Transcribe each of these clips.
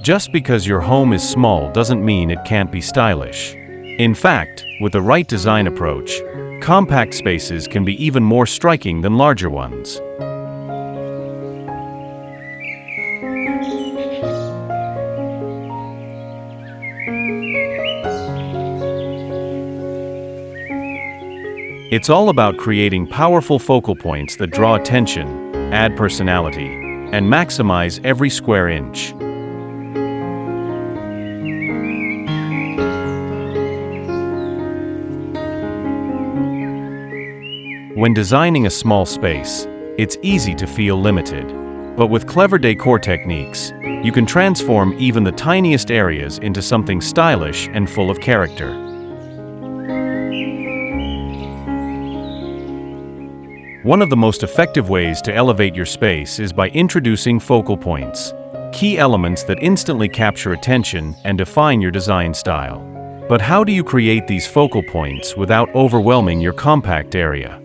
Just because your home is small doesn't mean it can't be stylish. In fact, with the right design approach, compact spaces can be even more striking than larger ones. It's all about creating powerful focal points that draw attention, add personality, and maximize every square inch. When designing a small space, it's easy to feel limited. But with clever decor techniques, you can transform even the tiniest areas into something stylish and full of character. One of the most effective ways to elevate your space is by introducing focal points, key elements that instantly capture attention and define your design style. But how do you create these focal points without overwhelming your compact area?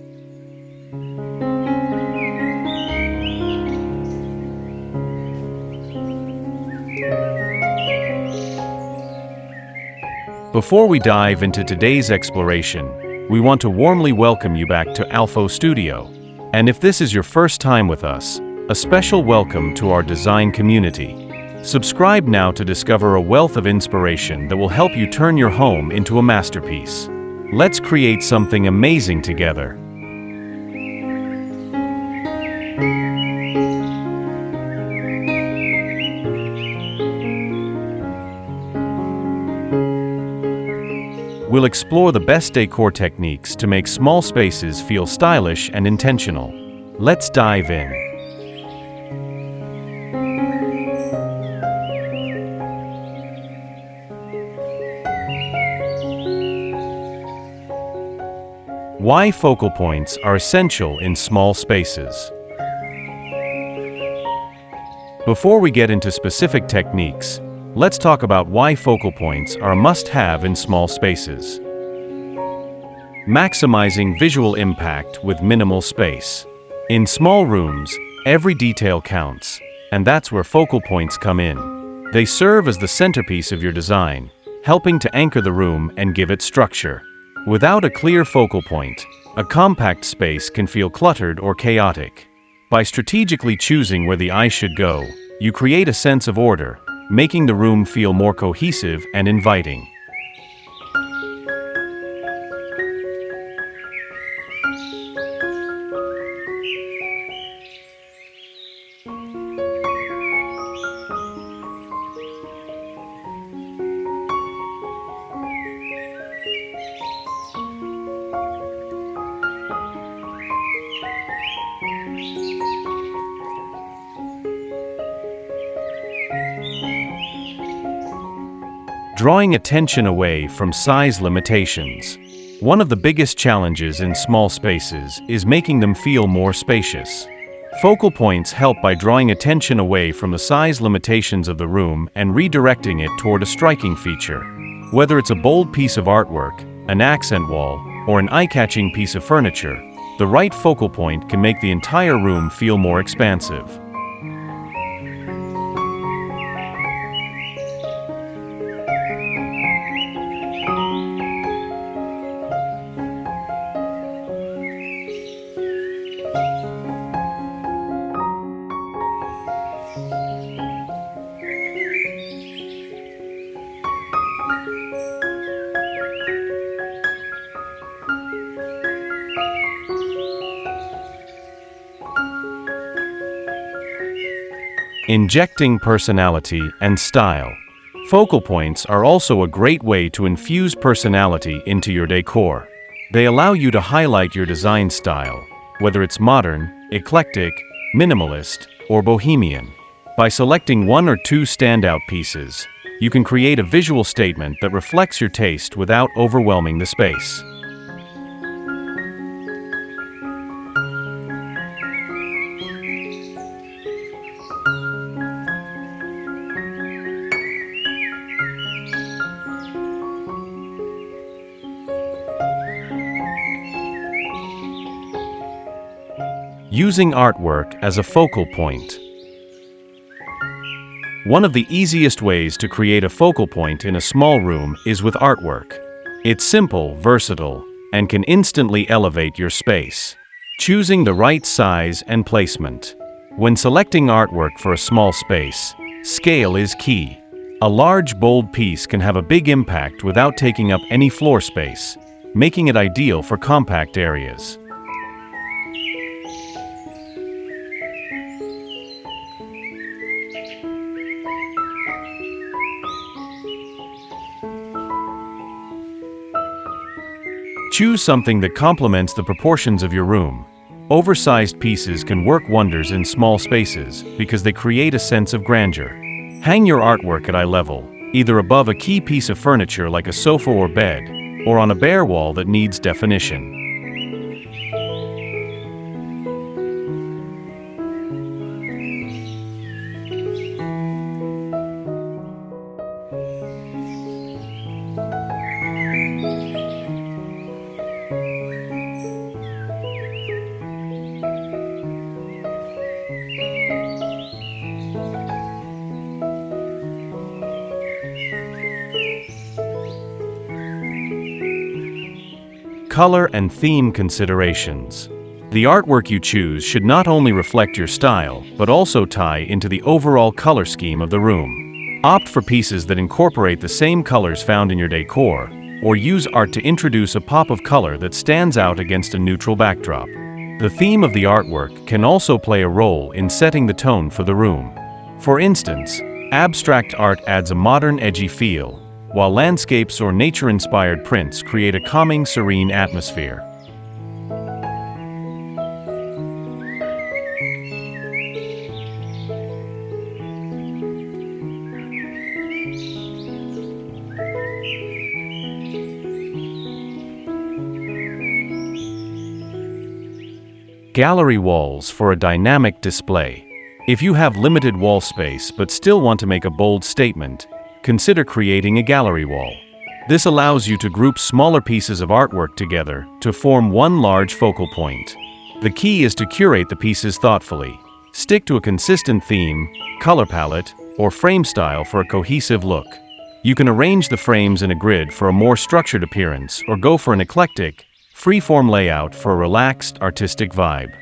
Before we dive into today's exploration, we want to warmly welcome you back to Alpho Studio. And if this is your first time with us, a special welcome to our design community. Subscribe now to discover a wealth of inspiration that will help you turn your home into a masterpiece. Let's create something amazing together. We'll explore the best decor techniques to make small spaces feel stylish and intentional. Let's dive in. Why focal points are essential in small spaces. Before we get into specific techniques, let's talk about why focal points are a must-have in small spaces. Maximizing visual impact with minimal space. In small rooms, every detail counts, and that's where focal points come in. They serve as the centerpiece of your design, helping to anchor the room and give it structure. Without a clear focal point, a compact space can feel cluttered or chaotic. By strategically choosing where the eye should go, you create a sense of order, making the room feel more cohesive and inviting. Drawing attention away from size limitations. One of the biggest challenges in small spaces is making them feel more spacious. Focal points help by drawing attention away from the size limitations of the room and redirecting it toward a striking feature. Whether it's a bold piece of artwork, an accent wall, or an eye-catching piece of furniture, the right focal point can make the entire room feel more expansive. Injecting personality and style. Focal points are also a great way to infuse personality into your decor. They allow you to highlight your design style, whether it's modern, eclectic, minimalist, or bohemian. By selecting one or two standout pieces, you can create a visual statement that reflects your taste without overwhelming the space. Using artwork as a focal point. One of the easiest ways to create a focal point in a small room is with artwork. It's simple, versatile, and can instantly elevate your space. Choosing the right size and placement. When selecting artwork for a small space, scale is key. A large, bold piece can have a big impact without taking up any floor space, making it ideal for compact areas. Choose something that complements the proportions of your room. Oversized pieces can work wonders in small spaces because they create a sense of grandeur. Hang your artwork at eye level, either above a key piece of furniture like a sofa or bed, or on a bare wall that needs definition. Color and theme considerations. The artwork you choose should not only reflect your style, but also tie into the overall color scheme of the room. Opt for pieces that incorporate the same colors found in your decor, or use art to introduce a pop of color that stands out against a neutral backdrop. The theme of the artwork can also play a role in setting the tone for the room. For instance, abstract art adds a modern, edgy feel, while landscapes or nature-inspired prints create a calming, serene atmosphere. Gallery walls for a dynamic display. If you have limited wall space but still want to make a bold statement, consider creating a gallery wall. This allows you to group smaller pieces of artwork together to form one large focal point. The key is to curate the pieces thoughtfully. Stick to a consistent theme, color palette, or frame style for a cohesive look. You can arrange the frames in a grid for a more structured appearance or go for an eclectic, free-form layout for a relaxed, artistic vibe.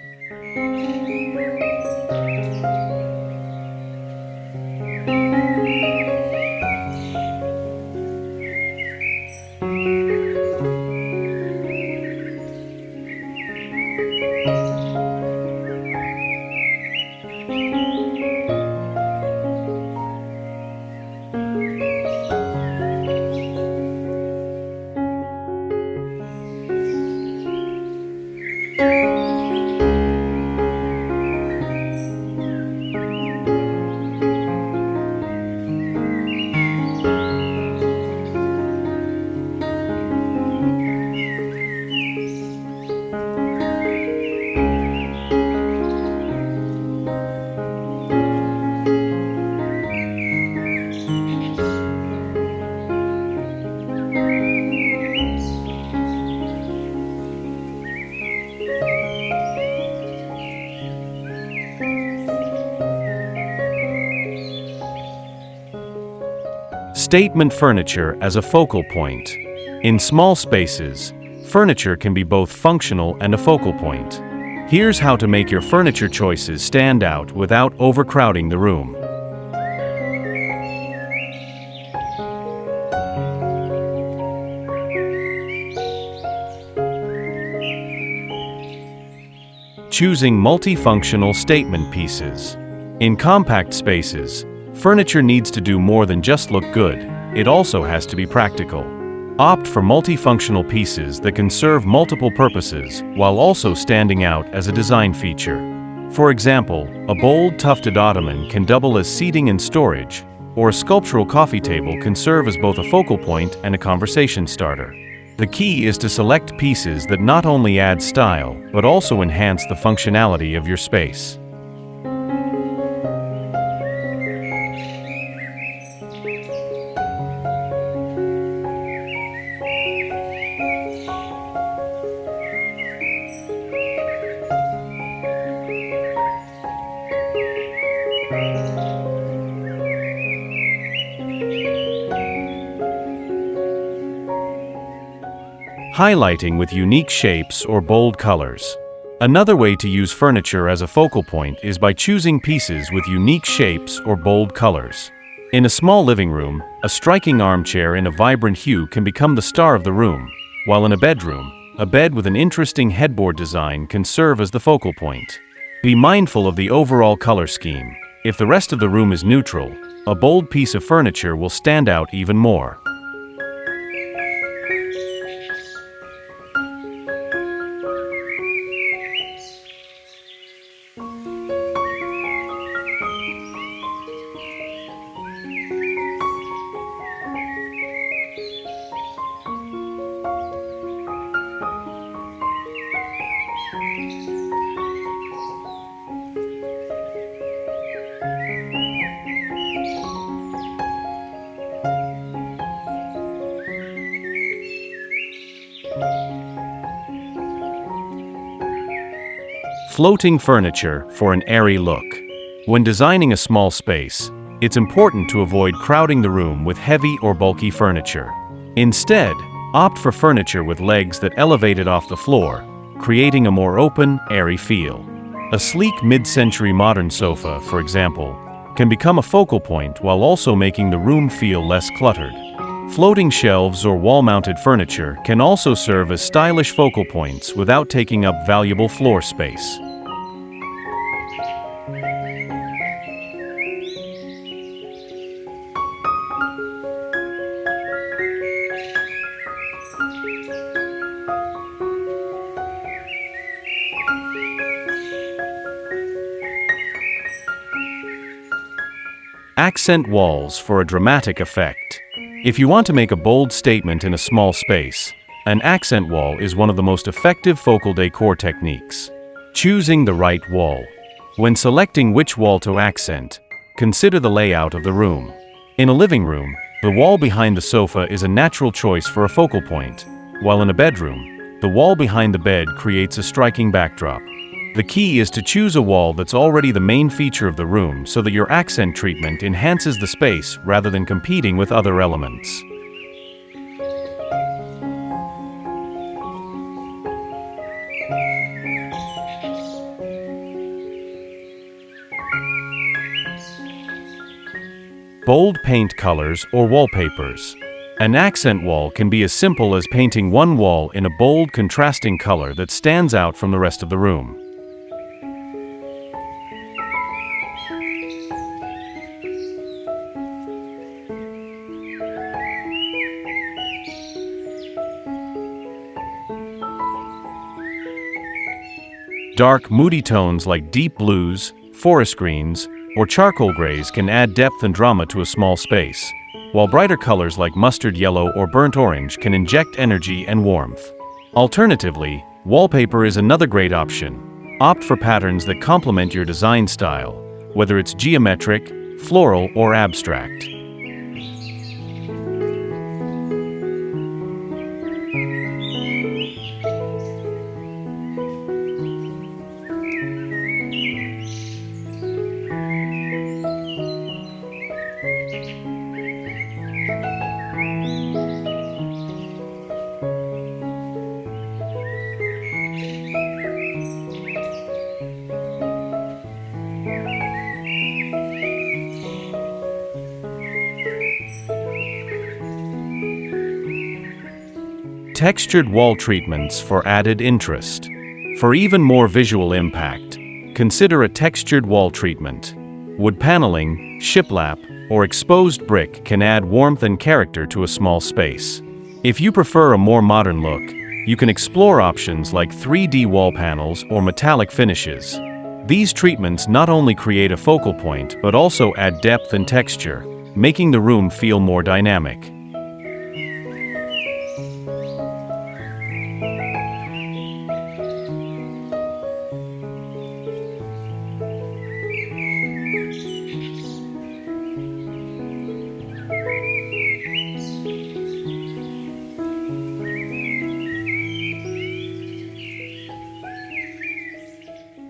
Statement furniture as a focal point. In small spaces, furniture can be both functional and a focal point. Here's how to make your furniture choices stand out without overcrowding the room. Choosing multifunctional statement pieces. In compact spaces, furniture needs to do more than just look good, it also has to be practical. Opt for multifunctional pieces that can serve multiple purposes while also standing out as a design feature. For example, a bold tufted ottoman can double as seating and storage, or a sculptural coffee table can serve as both a focal point and a conversation starter. The key is to select pieces that not only add style, but also enhance the functionality of your space. highlighting with unique shapes or bold colors. Another way to use furniture as a focal point is by choosing pieces with unique shapes or bold colors. In a small living room, a striking armchair in a vibrant hue can become the star of the room, while in a bedroom, a bed with an interesting headboard design can serve as the focal point. Be mindful of the overall color scheme. If the rest of the room is neutral, a bold piece of furniture will stand out even more. Floating furniture for an airy look. When designing a small space, it's important to avoid crowding the room with heavy or bulky furniture. Instead, opt for furniture with legs that elevate it off the floor, creating a more open, airy feel. A sleek mid-century modern sofa, for example, can become a focal point while also making the room feel less cluttered. Floating shelves or wall-mounted furniture can also serve as stylish focal points without taking up valuable floor space. Accent walls for a dramatic effect. If you want to make a bold statement in a small space, an accent wall is one of the most effective focal decor techniques. Choosing the right wall. When selecting which wall to accent, consider the layout of the room. In a living room, the wall behind the sofa is a natural choice for a focal point, while in a bedroom, the wall behind the bed creates a striking backdrop. The key is to choose a wall that's already the main feature of the room so that your accent treatment enhances the space rather than competing with other elements. Bold paint colors or wallpapers. An accent wall can be as simple as painting one wall in a bold, contrasting color that stands out from the rest of the room. Dark, moody tones like deep blues, forest greens, or charcoal grays can add depth and drama to a small space, while brighter colors like mustard yellow or burnt orange can inject energy and warmth. Alternatively, wallpaper is another great option. Opt for patterns that complement your design style, whether it's geometric, floral, or abstract. Textured wall treatments for added interest. For even more visual impact, consider a textured wall treatment. Wood paneling, shiplap, or exposed brick can add warmth and character to a small space. If you prefer a more modern look, you can explore options like 3D wall panels or metallic finishes. These treatments not only create a focal point but also add depth and texture, making the room feel more dynamic.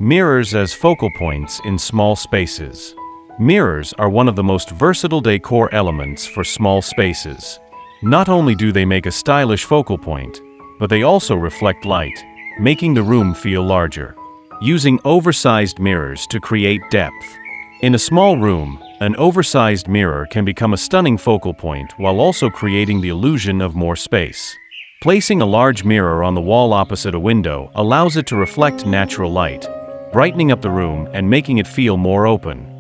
Mirrors as focal points in small spaces. Mirrors are one of the most versatile decor elements for small spaces. Not only do they make a stylish focal point, but they also reflect light, making the room feel larger. Using oversized mirrors to create depth. In a small room, an oversized mirror can become a stunning focal point while also creating the illusion of more space. Placing a large mirror on the wall opposite a window allows it to reflect natural light, brightening up the room and making it feel more open.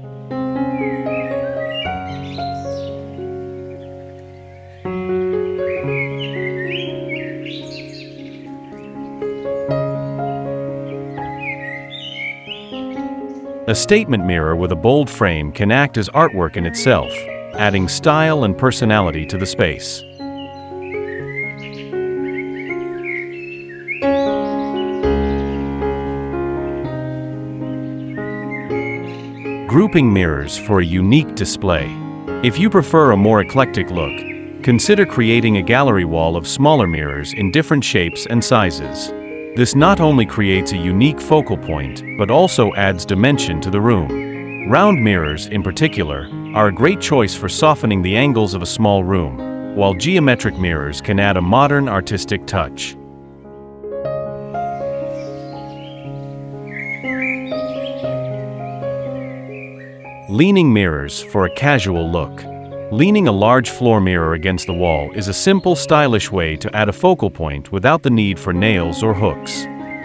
A statement mirror with a bold frame can act as artwork in itself, adding style and personality to the space. Grouping mirrors for a unique display. If you prefer a more eclectic look, consider creating a gallery wall of smaller mirrors in different shapes and sizes. This not only creates a unique focal point, but also adds dimension to the room. Round mirrors, in particular, are a great choice for softening the angles of a small room, while geometric mirrors can add a modern artistic touch. Leaning mirrors for a casual look. Leaning a large floor mirror against the wall is a simple, stylish way to add a focal point without the need for nails or hooks.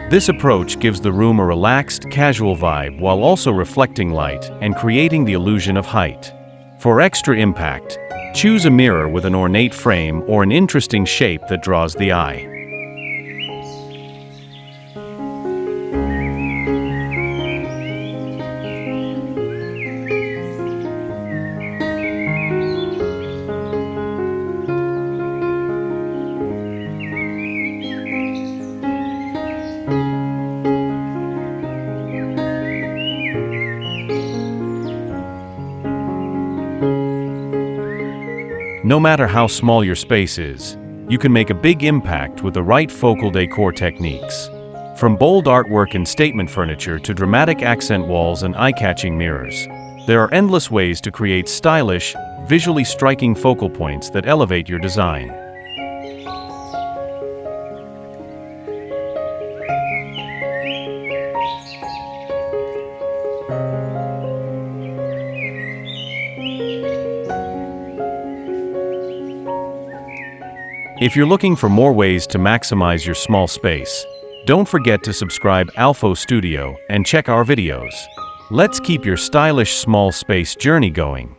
This approach gives the room a relaxed, casual vibe while also reflecting light and creating the illusion of height. For extra impact, choose a mirror with an ornate frame or an interesting shape that draws the eye. No matter how small your space is, you can make a big impact with the right focal decor techniques. From bold artwork and statement furniture to dramatic accent walls and eye-catching mirrors, there are endless ways to create stylish, visually striking focal points that elevate your design. If you're looking for more ways to maximize your small space, don't forget to subscribe Alpho Studio and check our videos. Let's keep your stylish small space journey going.